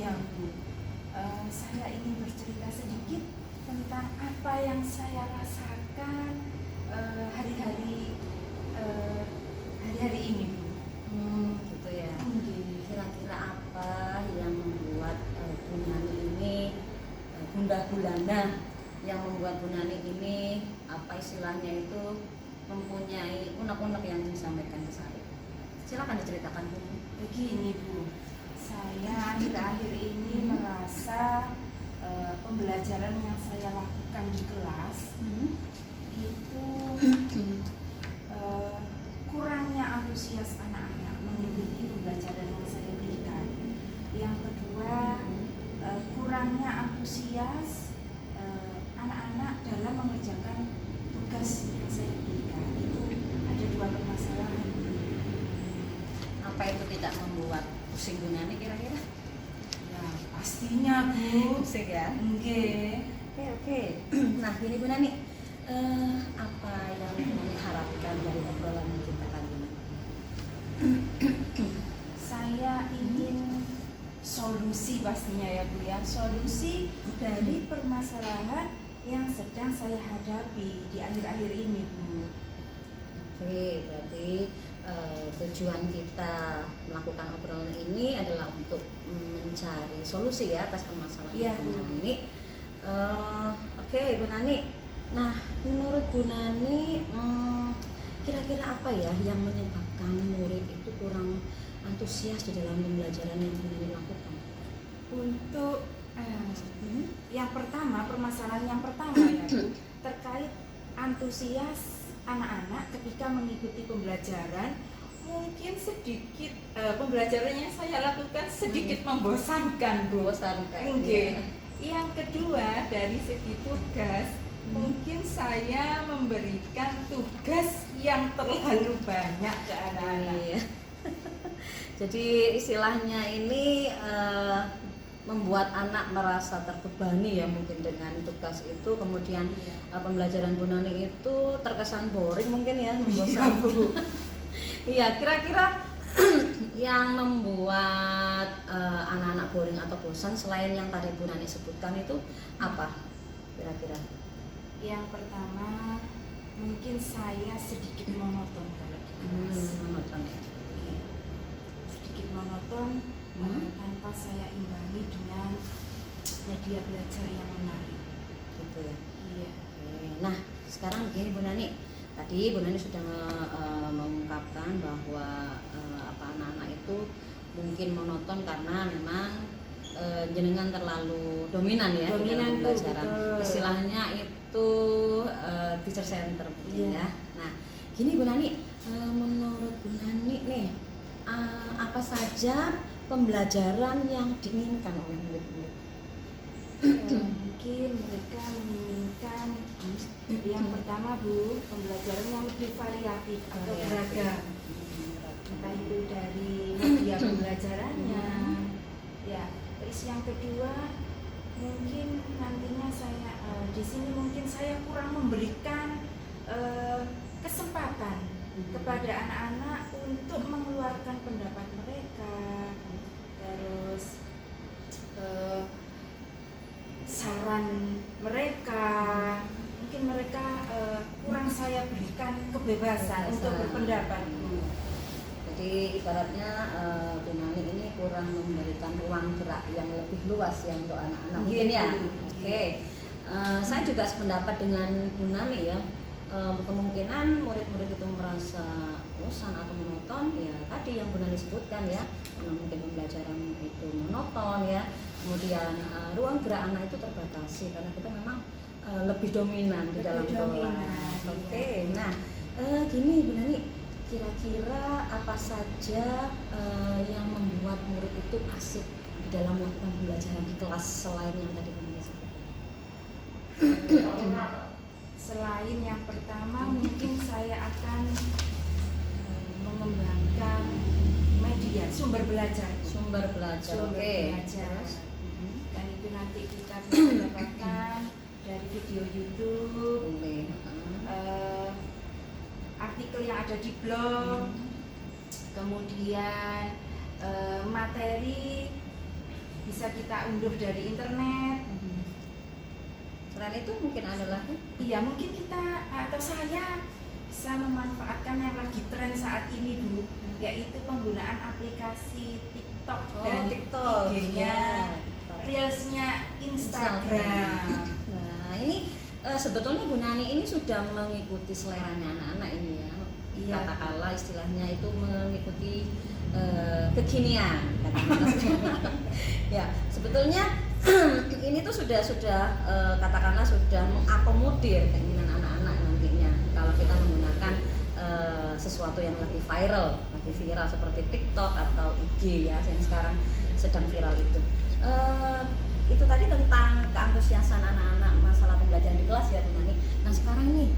Ya Bu, saya ingin bercerita sedikit tentang apa yang saya rasakan hari-hari hari-hari ini Bu. Gitu ya. Nggih. Kira-kira apa yang membuat Bu Nani ini gundah gulana, yang membuat Bu Nani ini apa istilahnya itu mempunyai unek-unek yang disampaikan ke saya. Silakan diceritakan Bu. Begini Bu, saya akhir-akhir ini merasa pembelajaran yang saya lakukan di kelas itu kurangnya antusias anak-anak mengikuti pembelajaran yang saya berikan. Yang kedua, kurangnya antusias anak-anak dalam mengerjakan tugas yang saya berikan. Itu ada dua permasalahan. Apa itu tidak membuat pusing Bu Nani kira-kira? Ya, pastinya Bu. Pusing ya. Nggih. Oke. Nah, gini Bu Nani, apa yang Bu Nani harapkan dari obrolan kita kali ini? Saya ingin solusi pastinya ya Bu ya. Solusi dari permasalahan yang sedang saya hadapi di akhir-akhir ini Bu. Oke, berarti tujuan kita melakukan obrolan ini adalah untuk mencari solusi ya atas permasalahan Iya, Bu Bu. Nani ini. Oke, Bu Nani. Nah, menurut Bu Nani, kira-kira apa ya yang menyebabkan murid itu kurang antusias di dalam pembelajaran yang Bu Nani lakukan? Untuk yang pertama, permasalahan yang pertama ya Bu, terkait antusias anak-anak ketika mengikuti pembelajaran. Mungkin sedikit pembelajaran yang saya lakukan sedikit membosankan Bu. Bosankan. Nggih. Yang kedua, dari segi tugas, mungkin saya memberikan tugas yang terlalu banyak ke anak-anak. Iya. Jadi istilahnya ini membuat anak merasa terbebani ya mungkin dengan tugas itu, kemudian pembelajaran Bu Nani itu terkesan boring mungkin ya, membosankan. Iya, kira-kira yang membuat anak-anak boring atau bosan selain yang tadi Bu Nani sebutkan itu apa kira-kira? Yang pertama, mungkin saya sedikit monoton kalau di kelas. Monoton ya. Sedikit monoton tanpa saya imbangi dengan media belajar yang menarik. Gitu ya. Iya. Oke. Nah, sekarang begini Bu Nani. Tadi Bu Nani sudah mengungkapkan bahwa anak-anak itu mungkin monoton karena memang jenengan terlalu dominan ya di dalam pembelajaran. Istilahnya itu teacher center ya. Nah, gini Bu Nani, menurut Bu Nani nih, apa saja pembelajaran yang diinginkan oleh murid-murid? Mungkin mereka menginginkan yang pertama Bu, pembelajaran yang lebih variatif atau beragam. Entah itu dari media pembelajarannya. Ya, terus yang kedua, mungkin nantinya saya di sini mungkin saya kurang memberikan kesempatan kepada anak-anak untuk mengeluarkan pendapat mereka, terus saran mereka. Mungkin mereka kurang saya berikan kebebasan untuk berpendapat. Jadi ibaratnya Bu Nani ini kurang memberikan ruang gerak yang lebih luas ya untuk anak-anak mungkin ya. Oke. Saya juga sependapat dengan Bu Nani ya. Kemungkinan murid-murid itu merasa bosan atau monoton ya tadi yang Bu Nani sebutkan ya, karena mungkin pembelajaran itu monoton ya, kemudian ruang gerak anak itu terbatasi karena kita memang lebih dominan di dalam kelas. Oke. Nah, gini Bu Nani, kira-kira apa saja yang membuat murid itu asik di dalam melakukan pembelajaran di kelas selain yang tadi Bu Nani sebutkan? Selain yang pertama, mungkin saya akan mengembangkan media sumber belajar. Oke. Dan itu nanti kita bisa dapatkan dari video YouTube, artikel yang ada di blog, kemudian materi bisa kita unduh dari internet. Selain itu mungkin ada lagi? Iya, mungkin kita atau saya bisa memanfaatkan yang lagi tren saat ini Bu, yaitu penggunaan aplikasi TikTok dan TikTok, IG-nya, Reels-nya Instagram. Nah ini sebetulnya Bu Nani ini sudah mengikuti seleranya anak-anak ini ya. Iya. Katakanlah istilahnya itu mengikuti kekinian. Ya sebetulnya ini tuh sudah katakanlah sudah mengakomodir keinginan anak-anak nantinya kalau kita menggunakan sesuatu yang lagi viral seperti TikTok atau IG ya yang sekarang sedang viral itu. Itu tadi tentang keantusiasan anak-anak masalah pembelajaran di kelas ya Bu Nani. Nah sekarang nih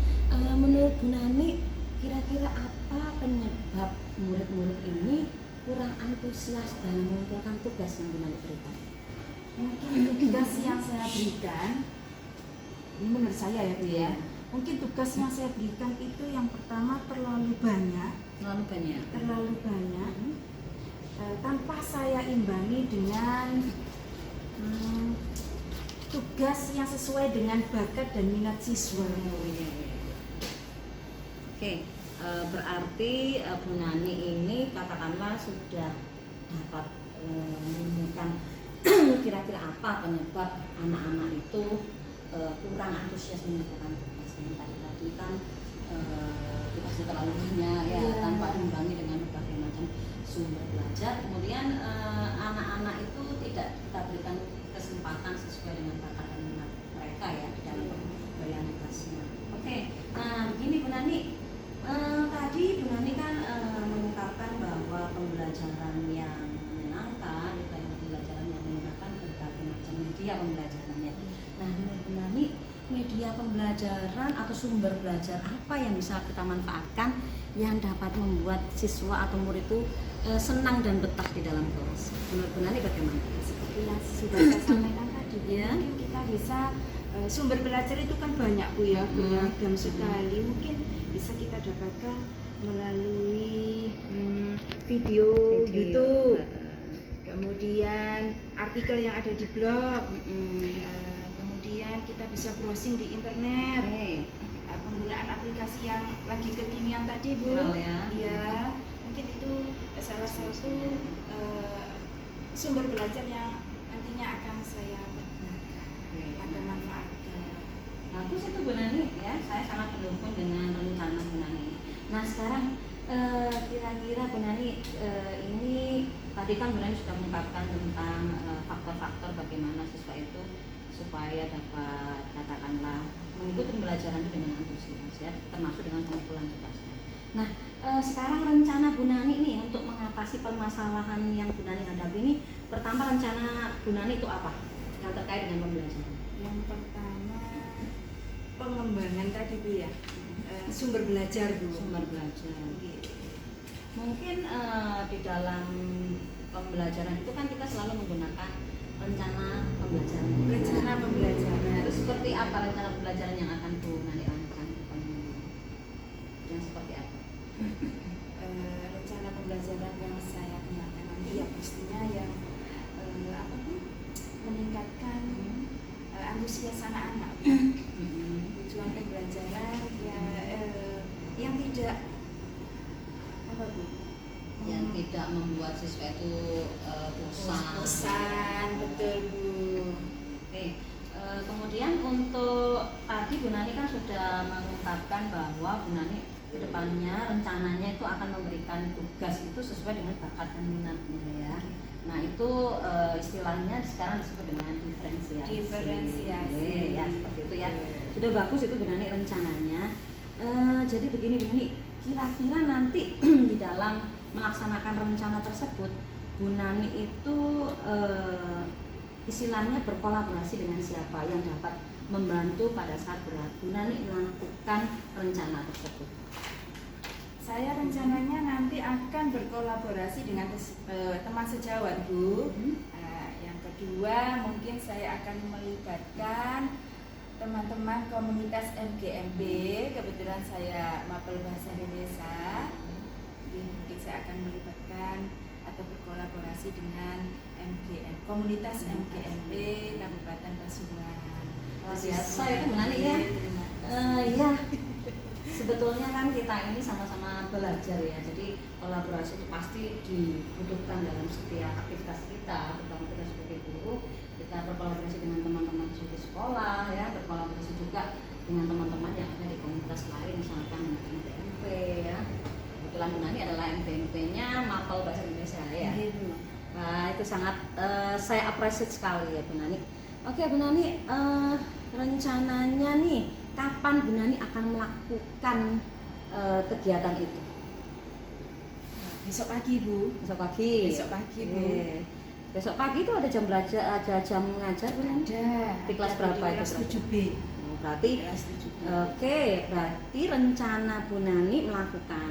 menurut Bu Nani kira-kira apa penyebab murid-murid ini kurang antusias dalam mengumpulkan tugas yang Bu Nani berikan? Mungkin tugas yang saya berikan, ini menurut saya ya Bu ya, mungkin tugas yang saya berikan itu yang pertama terlalu banyak, tanpa saya imbangi dengan tugas yang sesuai dengan bakat dan minat siswa. Oke, berarti Bu Nani ini katakanlah sudah dapat menemukan kira-kira apa penyebab anak-anak itu kurang antusias mengerjakan tugas ini tadi kan tugasnya terlalu banyak ya, tanpa diimbangi dengan berbagai macam sumber belajar. Kemudian anak-anak itu tidak kita berikan kesempatan sesuai dengan bakat dan minat mereka ya di dalam pemberian tugasnya. Oke, nah begini Bu Nani, tadi Bu Nani kan mengungkapkan bahwa pembelajaran yang menyenangkan itu pembelajaran yang menggunakan berbagai macam media pembelajarannya. Nah menurut Bu Nani, media pembelajaran atau sumber belajar apa yang bisa kita manfaatkan yang dapat membuat siswa atau murid itu senang dan betah di dalam kelas? Menurut Bu Nani bagaimana? Seperti yang sudah saya sampaikan tadi, mungkin kita bisa sumber belajar itu kan banyak Bu ya, beragam sekali. Mungkin bisa kita dapatkan melalui video YouTube, kemudian artikel yang ada di blog, kemudian kita bisa browsing di internet, penggunaan aplikasi yang lagi kekinian tadi Bu. Iya, mungkin itu salah satu sumber belajar yang nantinya akan saya akan manfaatkan. Bagus itu Bu Nani ya, saya sangat mendukung dengan rencana Bu Nani. Nah sekarang kira-kira Bu Nani ini tadi kan Bu Nani sudah mengungkapkan tentang faktor-faktor bagaimana siswa itu supaya dapat katakanlah mengikuti pembelajaran dengan antusias ya, termasuk dengan pengumpulan tugasnya. Nah sekarang rencana Bu Nani nih untuk mengatasi permasalahan yang Bu Nani hadapi ini, pertama rencana Bu Nani itu apa yang terkait dengan pembelajaran? Yang pertama pengembangan tadi Bu ya, sumber belajar Bu. Sumber belajar. Mungkin di dalam pembelajaran itu kan kita selalu menggunakan rencana pembelajaran. Rencana pembelajaran. Itu seperti apa rencana pembelajaran yang akan Bu Nani lakukan? Yang seperti apa? Rencana pembelajaran yang saya gunakan nanti ya pastinya yang meningkatkan antusias anak-anak. Tujuan pembelajaran ya yang tidak apa Bu? Yang tidak membuat siswa itu bosan. Betul Bu. Oke. Kemudian untuk tadi Bu Nani kan sudah mengungkapkan bahwa Bu Nani kedepannya rencananya itu akan memberikan tugas itu sesuai dengan bakat dan minatnya ya. Nah itu istilahnya sekarang disebut dengan diferensiasi. Ya seperti itu ya. Sudah bagus itu Bu Nani rencananya. Jadi begini Bu Nani, kira-kira nanti di dalam melaksanakan rencana tersebut Bu Nani itu istilahnya berkolaborasi dengan siapa yang dapat membantu pada saat Bu Nani melakukan rencana tersebut? Saya rencananya nanti akan berkolaborasi dengan teman sejawat Bu. Yang kedua mungkin saya akan melibatkan teman-teman komunitas MGMB. Kebetulan saya mapel bahasa Indonesia. Jadi mungkin saya akan melibatkan atau berkolaborasi berkolaborasi dengan MGM, komunitas MGMP Kabupaten Pasuruan. Luar biasa itu menarik ya. Ya, sebetulnya kan kita ini sama-sama belajar ya. Jadi kolaborasi itu pasti dibutuhkan dalam setiap aktivitas kita, terutama kita sebagai guru. Kita berkolaborasi dengan teman-teman di sekolah ya, berkolaborasi juga dengan teman-teman yang ada di komunitas lain, misalkan dengan MPMP ya. Kebetulan Bu Nani adalah MPMP-nya Mapel Bahasa Indonesia ya. Nah, itu sangat saya appreciate sekali ya Bu Nani. Oke Bu Nani, rencananya nih kapan Bu Nani akan melakukan kegiatan itu? Besok pagi Bu. Besok pagi. Besok pagi Bu. Besok pagi itu ada jam belajar, ada jam mengajar Bu Nani? Ada. Di kelas berapa itu? Kelas 7B. Berarti Kelas 7B. Oke, berarti rencana Bu Nani melakukan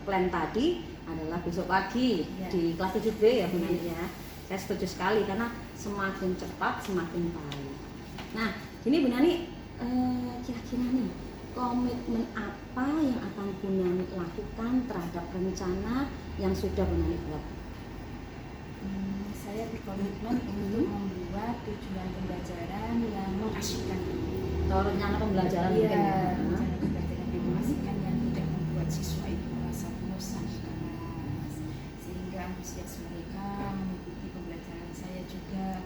plan tadi adalah besok pagi Ya. di kelas 7B ya Bu Nani ya. Saya setuju sekali karena semakin cepat semakin baik. Nah, ini Bu Nani kira-kira nih komitmen apa yang akan Bu Nani lakukan terhadap rencana yang sudah Bu Nani buat? Saya berkomitmen untuk membuat tujuan pembelajaran yang mengasyikkan. Atau rencana pembelajaran Iya, mungkin ya? rencana pembelajaran yang mengasyikkan yang tidak membuat siswa itu merasa bosan, sehingga antusias mereka mengikuti pembelajaran saya juga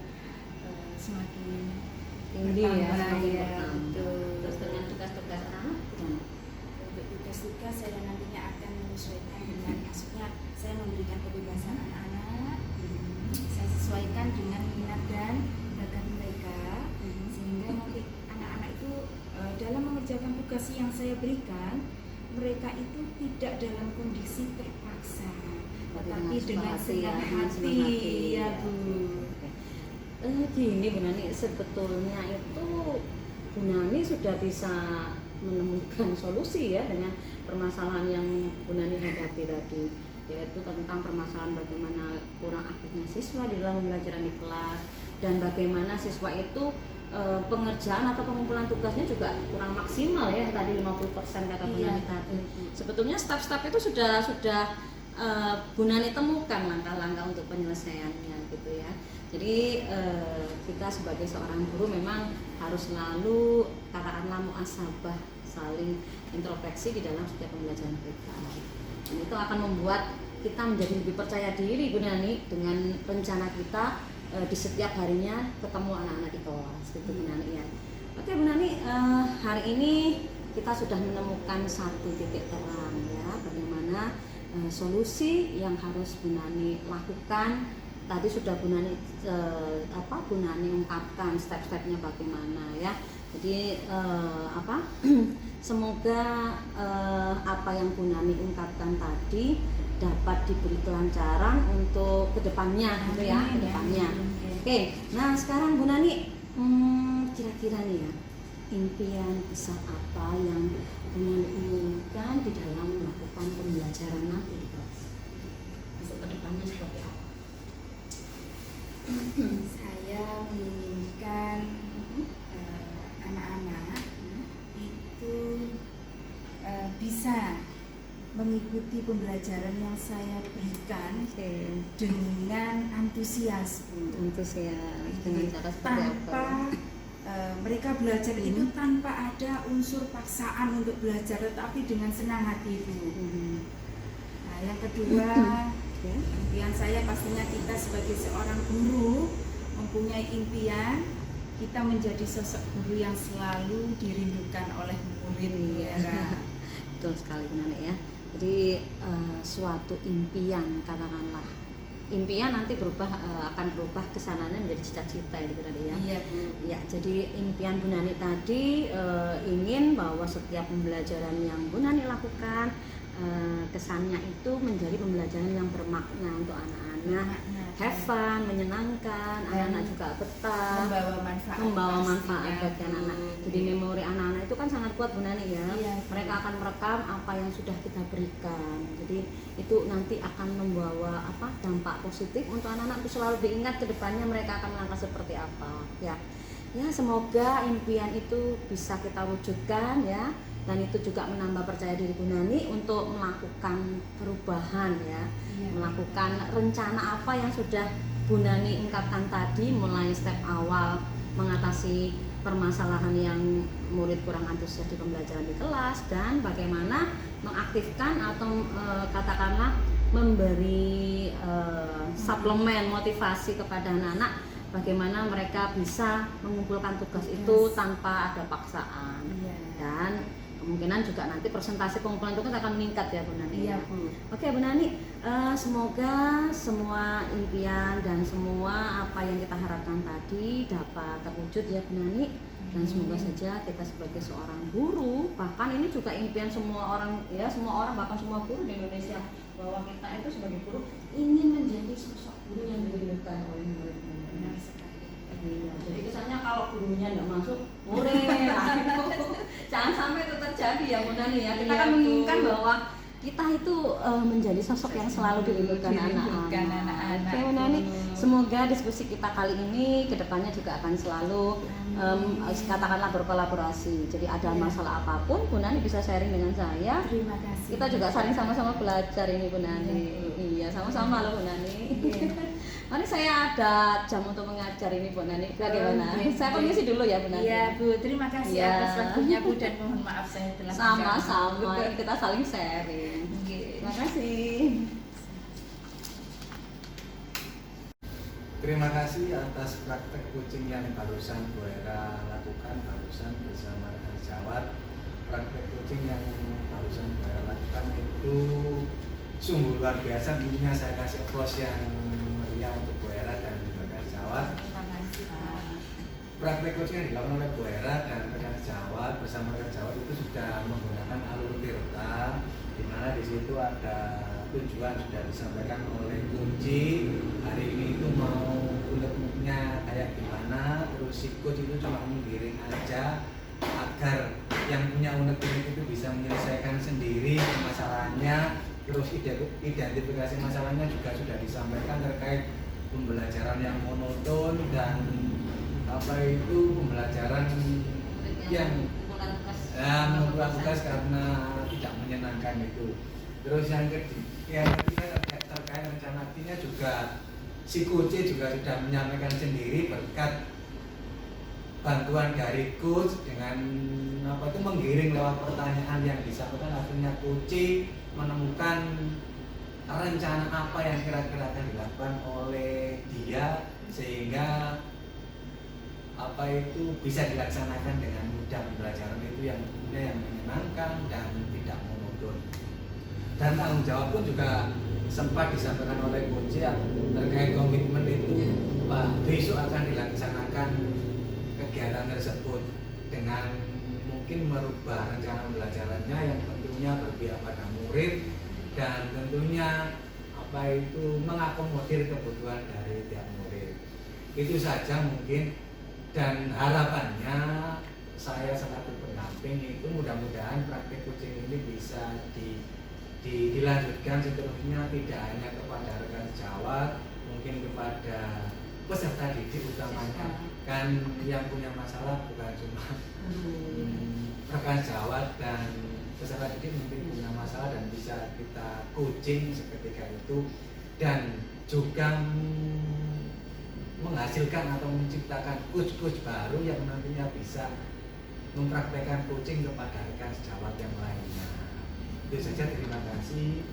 semakin Tinggi ya, bertambah, semakin ya, bertambah. betul. Terus dengan tugas-tugas anak gimana? Untuk tugas-tugas saya nantinya akan menyesuaikan dengan, maksudnya saya memberikan kebebasan anak-anak, saya sesuaikan dengan minat dan bakat mereka, sehingga nanti anak-anak itu dalam mengerjakan tugas yang saya berikan, mereka itu tidak dalam kondisi terpaksa, tetapi dengan senang hati, ya Bu. Gini Bu Nani, sebetulnya itu Bu Nani sudah bisa menemukan solusi ya dengan permasalahan yang Bu Nani hadapi tadi, yaitu tentang permasalahan bagaimana kurang aktifnya siswa di dalam pembelajaran di kelas, dan bagaimana siswa itu pengerjaan atau pengumpulan tugasnya juga kurang maksimal ya, tadi 50% kata Bu Nani tadi. Sebetulnya step-step itu sudah Bu Nani temukan langkah-langkah untuk penyelesaiannya gitu ya. Jadi kita sebagai seorang guru memang harus selalu katakanlah muasabah, saling introspeksi di dalam setiap pembelajaran kita. Dan itu akan membuat kita menjadi lebih percaya diri Bu Nani dengan rencana kita di setiap harinya ketemu anak-anak di kelas gitu Bu Nani ya. Oke Bu Nani, hari ini kita sudah menemukan satu titik terang ya, bagaimana solusi yang harus Bu Nani lakukan. Tadi sudah Bu Nani Bu Nani ungkapkan step-stepnya bagaimana ya. Jadi semoga apa yang Bu Nani ungkapkan tadi dapat diberi kelancaran untuk kedepannya gitu ya, kedepannya. Oke, nah sekarang Bu Nani kira-kira nih ya, impian besar apa yang Bu Nani inginkan di dalam melakukan pembelajaran nanti di kelas? Untuk kedepannya seperti apa? Saya menginginkan anak-anak itu bisa mengikuti pembelajaran yang saya berikan dengan antusias, Bu. Antusias dengan cara seperti Tanpa apa? mereka belajar itu tanpa ada unsur paksaan untuk belajar, tetapi dengan senang hati, Bu. Nah, yang kedua, impian saya pastinya kita sebagai seorang guru mempunyai impian kita menjadi sosok guru yang selalu dirindukan oleh murid ya. Betul sekali Bu Nani ya. Jadi suatu impian, katakanlah impian nanti akan berubah kesananya menjadi cita-cita ya Bu Nani ya. Iya Bu. Ya, jadi impian Bu Nani tadi ingin bahwa setiap pembelajaran yang Bu Nani lakukan kesannya itu menjadi pembelajaran yang bermakna untuk anak-anak, have fun, menyenangkan, anak-anak juga betah, membawa manfaat bagi anak-anak. Jadi memori anak-anak itu kan sangat kuat Bu Nani ya. Mereka akan merekam apa yang sudah kita berikan. Jadi itu nanti akan membawa dampak positif untuk anak-anak, itu selalu diingat ke depannya mereka akan melangkah seperti apa ya. Ya, semoga impian itu bisa kita wujudkan ya. dan itu juga menambah percaya diri Bu Nani untuk melakukan perubahan ya, melakukan rencana apa yang sudah Bu Nani ungkapkan tadi, mulai step awal mengatasi permasalahan yang murid kurang antusias di pembelajaran di kelas, dan bagaimana mengaktifkan atau katakanlah memberi suplemen motivasi kepada anak-anak, bagaimana mereka bisa mengumpulkan tugas itu tanpa ada paksaan. Dan kemungkinan juga nanti persentase pengumpulan tugas akan meningkat ya Bu Nani. Iya Bu. Oke Bu Nani, semoga semua impian dan semua apa yang kita harapkan tadi dapat terwujud ya Bu Nani. Dan semoga saja kita sebagai seorang guru, bahkan ini juga impian semua orang ya, semua orang bahkan semua guru di Indonesia, bahwa kita itu sebagai guru ingin menjadi sosok guru yang dirindukan oleh murid-murid. Benar sekali. Iya, jadi kesannya kalau gurunya nggak masuk, murid. Jangan sampai itu terjadi ya Bu Nani ya. Kita Iya, kan menginginkan Bu. bahwa kita itu menjadi sosok yang selalu dirindukan anak-anak. Oke Bu Nani, semoga diskusi kita kali ini kedepannya juga akan selalu katakanlah berkolaborasi. Jadi ada masalah apapun Bu Nani bisa sharing dengan saya. Terima kasih. Kita juga saling sama-sama belajar ini Bu Nani. Iya, sama-sama loh Bu Nani. Mari saya ada jam untuk mengajar ini Bu Nani. Bagaimana? Saya permisi dulu ya Bu Nani. Iya Bu, terima kasih Iya. atas waktunya Bu, dan mohon maaf saya telah Sama-sama, mengganggu. kita saling sharing. Oke. Terima kasih. Terima kasih atas praktek coaching yang barusan Bu Hera lakukan barusan bersama rekan sejawat. Praktek coaching yang barusan Bu Hera lakukan itu sungguh luar biasa. Tentunya saya kasih applause yang meriah untuk Bu Hera dan rekan sejawat. Terima kasih Pak. Praktek coaching yang dilakukan oleh Bu Hera dan rekan sejawat bersama rekan sejawat itu sudah menggunakan alur tirta, di mana di situ ada tujuan sudah disampaikan oleh kunci hari ini itu mau unek-uneknya kayak gimana, terus si coach itu cuma menggiring aja agar yang punya unek-unek itu bisa menyelesaikan sendiri masalahnya. Terus identifikasi masalahnya juga sudah disampaikan terkait pembelajaran yang monoton dan apa itu pembelajaran yang mengumpulkan tugas karena tidak menyenangkan itu. Terus yang ketiga terkait rencana aktinya juga si coach juga sudah menyampaikan sendiri berkat bantuan dari coach dengan apa itu menggiring lewat pertanyaan yang disampaikan, akhirnya coach menemukan rencana apa yang kira-kira akan dilakukan oleh dia sehingga apa itu bisa dilaksanakan dengan mudah. Pembelajaran itu yang tentunya yang menyenangkan dan tidak monoton. Dan tanggung jawab pun juga sempat disampaikan oleh coach terkait komitmen itu, Pak, besok akan dilaksanakan kegiatan tersebut dengan mungkin merubah rencana pembelajarannya yang tentunya berpihak pada murid dan tentunya apa itu mengakomodir kebutuhan dari tiap murid. Itu saja mungkin, dan harapannya saya selaku pendamping itu mudah-mudahan praktik coaching ini bisa dilanjutkan seterusnya, tidak hanya kepada rekan sejawat, mungkin kepada peserta didik utamanya. Kan yang punya masalah bukan cuma rekan sejawat dan peserta didik, mungkin punya masalah dan bisa kita coaching seketika itu, dan juga menghasilkan atau menciptakan coach-coach baru yang nantinya bisa mempraktekkan coaching kepada rekan sejawat yang lainnya. Itu saja, terima kasih.